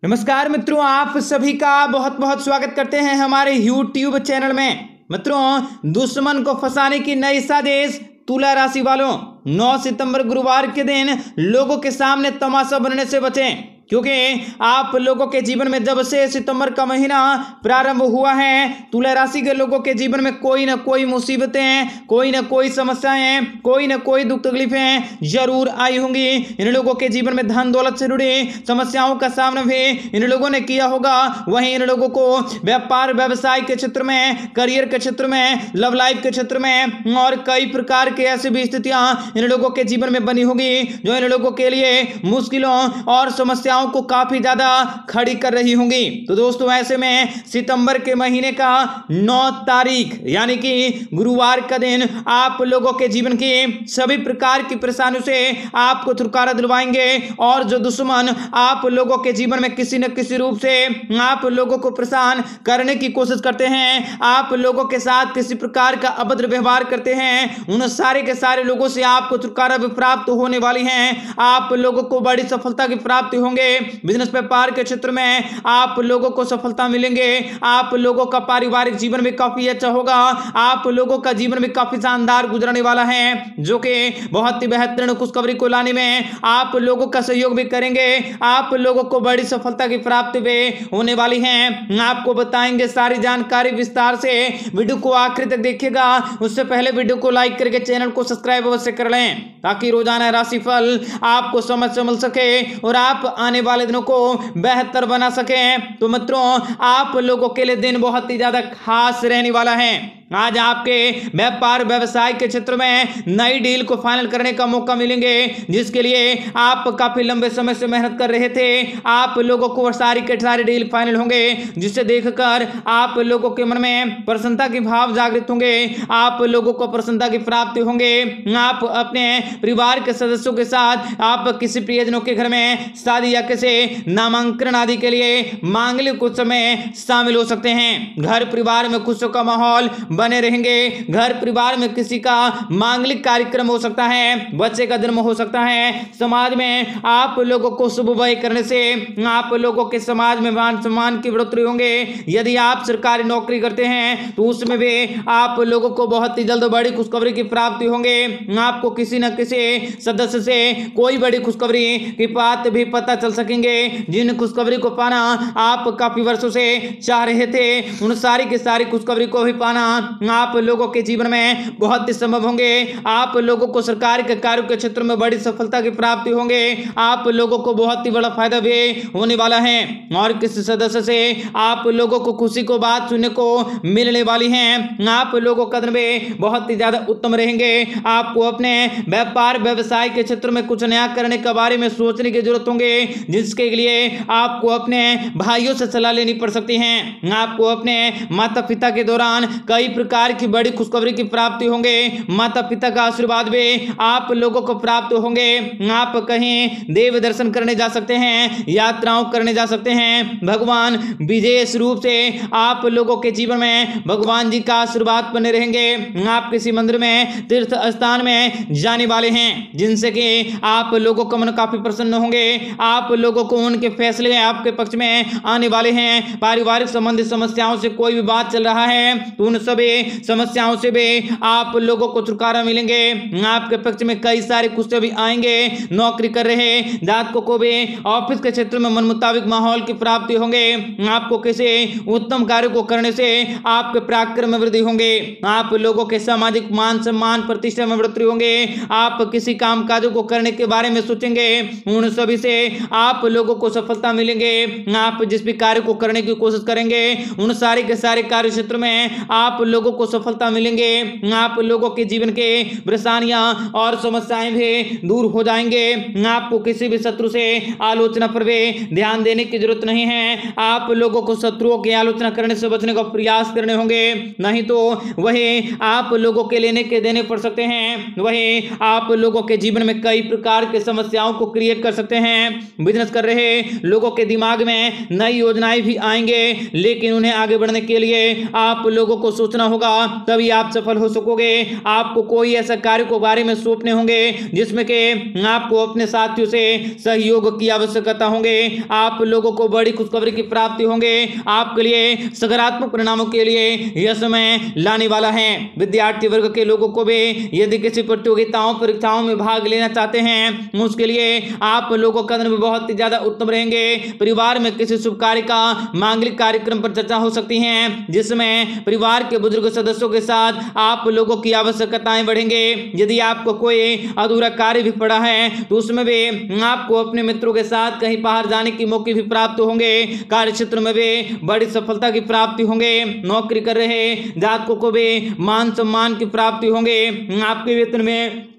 नमस्कार मित्रों, आप सभी का बहुत बहुत स्वागत करते हैं हमारे YouTube चैनल में। मित्रों, दुश्मन को फंसाने की नई साजिश तुला राशि वालों, 9 सितंबर गुरुवार के दिन लोगों के सामने तमाशा बनने से बचें, क्योंकि आप लोगों के जीवन में जब से सितंबर का महीना प्रारंभ हुआ है, तुला राशि के लोगों के जीवन में कोई ना कोई मुसीबतें, कोई ना कोई समस्याएं, कोई ना कोई दुख तकलीफें जरूर आई होंगी। इन लोगों के जीवन में धन दौलत से जुड़ी समस्याओं का सामना भी इन लोगों ने किया होगा। वहीं इन लोगों को व्यापार व्यवसाय के क्षेत्र में, करियर के क्षेत्र में, लव लाइफ के क्षेत्र में और कई प्रकार की ऐसी भी स्थितियां इन लोगों के जीवन में बनी होगी जो इन लोगों के लिए मुश्किलों और समस्या को काफी ज्यादा खड़ी कर रही होंगी। तो दोस्तों, ऐसे में सितंबर के महीने का 9 तारीख यानी कि गुरुवार का दिन आप लोगों के जीवन की सभी प्रकार की परेशानियों से आपको छुटकारा दिलवाएंगे। और जो दुश्मन आप लोगों के जीवन में किसी न किसी रूप से आप लोगों को परेशान करने की कोशिश करते हैं, आप लोगों के साथ किसी प्रकार का अभद्र व्यवहार करते हैं, उन सारे के सारे लोगों से आपको छुटकारा भी प्राप्त होने वाली है। आप लोगों को बड़ी सफलता की प्राप्ति होंगे। बिजनेस व्यापार के क्षेत्र में आप लोगों को सफलता मिलेंगे। आप लोगों का पारिवारिक जीवन भी काफी अच्छा होगा। आप लोगों का जीवन भी काफी शानदार गुजरने वाला है, जो कि बहुत ही बेहतरीन खुशखबरी को लाने में आप लोगों का सहयोग भी करेंगे। आप लोगों को बड़ी सफलता की प्राप्ति भी होने वाली है। आपको बताएंगे सारी जानकारी विस्तार से। वीडियो को आखिर तक देखिएगा। उससे पहले वीडियो को लाइक करके चैनल को सब्सक्राइब अवश्य कर लें, ताकि रोजाना राशिफल आपको समझ से मिल सके और आप आने वाले दिनों को बेहतर बना सकें। तो मित्रों, आप लोगों के लिए दिन बहुत ही ज्यादा खास रहने वाला है। आज आपके व्यापार व्यवसाय के क्षेत्र में नई डील को फाइनल करने का मौका मिलेंगे, जिसके लिए आप काफी लंबे समय से मेहनत कर रहे थे। आप लोगों को सारी के सारी डील फाइनल होंगे, जिसे देखकर आप लोगों के मन में प्रसन्नता के भाव जागृत होंगे। आप लोगों को प्रसन्नता की प्राप्ति होंगे। आप अपने परिवार के सदस्यों के साथ आप किसी प्रियजनों के घर में शादी या किसी नामांकन आदि के लिए मांगलिक कुछ समय शामिल हो सकते हैं। घर परिवार में खुशियों का माहौल बने रहेंगे। घर परिवार में किसी का मांगलिक कार्यक्रम हो सकता है, बच्चे का जन्म हो सकता है। समाज में आप लोगों को शुभ व्यय करने से आप लोगों के समाज में मान सम्मान की बढ़ोतरी होंगे। यदि आप सरकारी नौकरी करते हैं तो उसमें भी आप लोगों को बहुत ही जल्द बड़ी खुशखबरी की प्राप्ति होंगे। आपको किसी न किसी सदस्य से कोई बड़ी खुशखबरी की बात भी पता चल सकेंगे। जिन खुशखबरी को पाना आप काफी वर्षों से चाह रहे थे, उन सारी की सारी खुशखबरी को भी पाना आप लोगों के जीवन में बहुत ही संभव होंगे। आप लोगों को सरकार के कार्यों के क्षेत्र में बड़ी सफलता की प्राप्ति होंगे। आप लोगों को बहुत ही बड़ा फायदा भी होने वाला है और किसी सदस्य से आप लोगों को खुशी को बात सुनने को मिलने वाली है। आप लोगों का दिन भी बहुत ही ज्यादा उत्तम रहेंगे। आपको अपने व्यापार व्यवसाय के क्षेत्र में कुछ नया करने के बारे में सोचने की जरूरत होंगे, जिसके लिए आपको अपने भाइयों से सलाह लेनी पड़ सकती है। आपको अपने माता पिता के दौरान कई प्रकार की बड़ी खुशखबरी की प्राप्ति होंगे। माता पिता का आशीर्वाद भी आप लोगों को प्राप्त होंगे। आप कहीं देव दर्शन करने जा सकते हैं, यात्राओं करने जा सकते हैं। भगवान विशेष रूप से आप लोगों के जीवन में भगवान जी का आशीर्वाद बने रहेंगे। आप किसी मंदिर में, तीर्थ स्थान में जाने वाले हैं, जिनसे कि आप लोगों का मन काफी प्रसन्न होंगे। आप लोगों को उनके फैसले आपके पक्ष में आने वाले हैं। पारिवारिक संबंधित समस्याओं से कोई भी बात चल रहा है तो उन सभी समस्याओं से भी आप लोगों को छुटकारा मिलेंगे। आपके पक्ष में कई सारे खुशियां भी आएंगे। नौकरी कर रहे जातकों को भी ऑफिस के क्षेत्र में मन मुताबिक माहौल की प्राप्ति होंगे। आपको किसी उत्तम कार्य को करने से आपके पराक्रम में वृद्धि होंगे। आप लोगों के सामाजिक मान सम्मान प्रतिष्ठा में बढ़ोतरी होंगे। आप किसी काम काजों को करने के बारे में सोचेंगे, उन सभी से आप लोगों को सफलता मिलेंगे। आप जिस भी कार्य को करने की कोशिश करेंगे, उन सारे के सारे कार्य क्षेत्र में आप लोगों को सफलता मिलेंगे। आप लोगों के जीवन के परेशानियां और समस्याएं भी दूर हो जाएंगे। आपको किसी भी शत्रु से आलोचना पर भी ध्यान देने की जरूरत नहीं है। आप लोगों को शत्रुओं की आलोचना करने से बचने का प्रयास करने होंगे, नहीं तो वही आप लोगों के लेने के देने पड़ सकते हैं। वही आप लोगों के जीवन में कई प्रकार की समस्याओं को क्रिएट कर सकते हैं। बिजनेस कर रहे लोगों के दिमाग में नई योजनाएं भी आएंगे, लेकिन उन्हें आगे बढ़ने के लिए आप लोगों को सोचना होगा, तभी आप सफल हो सकोगे। आपको कोई ऐसा कार्य को बारे में सौंपने होंगे जिसमें कि आपको अपने साथियों से सहयोग की आवश्यकता होंगे। आप लोगों को बड़ी खुशखबरी की प्राप्ति होंगे। आपके लिए सकारात्मक परिणामों के लिए यह समय लाने वाला है। विद्यार्थी वर्ग के लोगों को भी यदि किसी प्रतियोगिताओं परीक्षाओं में भाग लेना चाहते हैं, उसके लिए आप लोगों का दिन बहुत ही ज्यादा उत्तम रहेंगे। परिवार में किसी शुभ कार्य का मांगलिक कार्यक्रम पर चर्चा हो सकती है, जिसमें परिवार के बुजुर्ग सदस्यों के साथ आप लोगों की आवश्यकताएं बढ़ेंगे। यदि आपको कोई अधूरा कार्य भी पड़ा है तो उसमें भी आपको अपने मित्रों के साथ कहीं बाहर जाने की मौके भी प्राप्त होंगे। कार्य क्षेत्र में भी बड़ी सफलता की प्राप्ति होंगे। नौकरी कर रहे जातकों को भी मान सम्मान की प्राप्ति होंगे। आपके वेतन में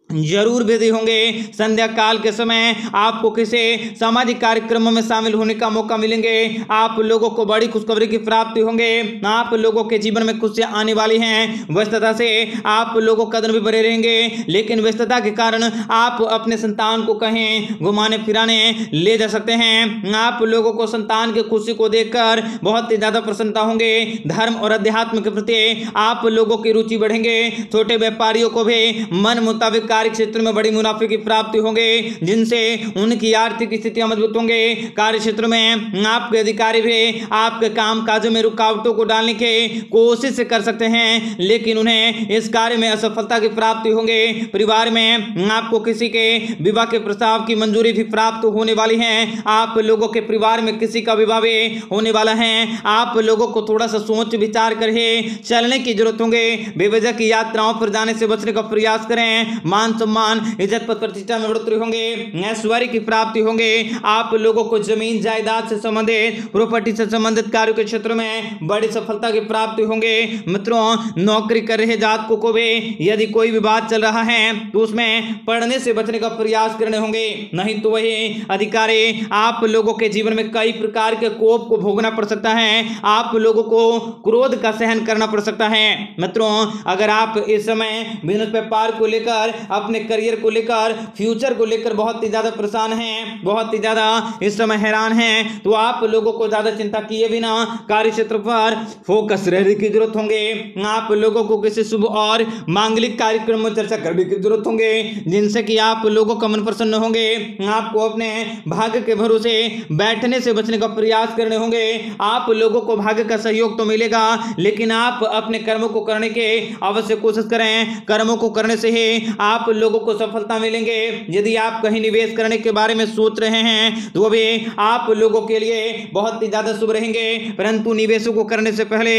जरूर वृद्धि होंगे। संध्या काल के समय आपको किसी सामाजिक कार्यक्रमों में शामिल होने का मौका मिलेंगे। आप लोगों को बड़ी खुशखबरी की प्राप्ति होंगे। आप लोगों के जीवन में खुशियां आने वाली हैं। व्यस्तता से आप लोगों का दिन भी बने रहेंगे, लेकिन व्यस्तता के कारण आप अपने संतान को कहीं घुमाने फिराने ले जा सकते हैं। आप लोगों को संतान की खुशी को देखकर बहुत ही ज्यादा प्रसन्नता होंगे। धर्म और अध्यात्म के प्रति आप लोगों की रुचि बढ़ेंगे। छोटे व्यापारियों को भी मन मुताबिक कार्य क्षेत्र में बड़ी मुनाफे की प्राप्ति होंगे, जिनसे उनकी आर्थिक स्थितियां मजबूत होंगे। कार्य क्षेत्र में आपके अधिकारी भी आपके काम काजों में रुकावटों को डालने की कोशिश कर सकते हैं, लेकिन उन्हें इस कार्य में असफलता की प्राप्ति होंगे। परिवार में आपको किसी के विवाह के प्रस्ताव की मंजूरी भी प्राप्त होने वाली है। आप लोगों के परिवार में किसी का विवाह भी होने वाला है। आप लोगों को थोड़ा सा सोच विचार करके चलने की जरूरत होंगे। बेवजह की यात्राओं पर जाने से बचने का प्रयास करें। मान सम्मान इज्जत पद प्रतिष्ठा में बढ़ोतरी होंगे। ऐश्वर्य की प्राप्ति होंगे। आप लोगों को जमीन जायदाद से संबंधित प्रॉपर्टी से संबंधित कार्यों के क्षेत्र में बड़ी सफलता की प्राप्ति होंगे। मित्रों, नौकरी कर रहे जातकों को भी यदि कोई विवाद चल रहा है तो उसमें पढ़ने से बचने का प्रयास करने होंगे, नहीं तो वही अधिकारी आप लोगों के जीवन में कई प्रकार के कोप को भोगना पड़ सकता है। आप लोगों को क्रोध का सहन करना पड़ सकता है। मित्रों, अगर आप इस समय बिजनेस व्यापार को लेकर, अपने करियर को लेकर, फ्यूचर को लेकर बहुत ही ज्यादा परेशान हैं, बहुत ही ज्यादा इस समय हैरान हैं, तो आप लोगों को ज्यादा चिंता किए बिना कार्य क्षेत्र पर फोकस रहने की जरूरत होंगे। आप लोगों को किसी शुभ और मांगलिक कार्यक्रम में चर्चा करने की जरूरत होंगे, जिनसे कि आप लोगों का मन प्रसन्न होंगे। आपको अपने भाग्य के भरोसे बैठने से बचने का प्रयास करने होंगे। आप लोगों को भाग्य का सहयोग तो मिलेगा, लेकिन आप अपने कर्मों को करने की अवश्य कोशिश करें। कर्मों को करने से ही आप लोगों को सफलता मिलेंगे। यदि आप कहीं निवेश करने के बारे में सोच रहे हैं तो भी आप लोगों के लिए बहुत ही ज्यादा शुभ रहेंगे, परंतु निवेशों को करने से पहले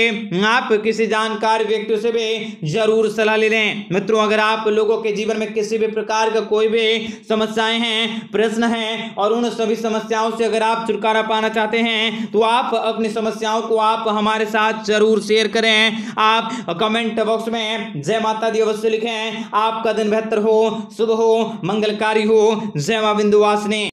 आप किसी जानकार व्यक्ति से भी जरूर सलाह ले लें। मित्रों, अगर आप लोगों के जीवन में किसी भी प्रकार का कोई भी समस्याएं हैं, प्रश्न हैं, और उन सभी समस्याओं से अगर आप छुटकारा पाना चाहते हैं तो आप अपनी समस्याओं को आप हमारे साथ जरूर शेयर करें। आप कमेंट बॉक्स में जय माता दी अवश्य लिखें। आपका दिन बेहतर हो, शुभ हो, मंगलकारी हो। जय मां विंध्यवासिनी।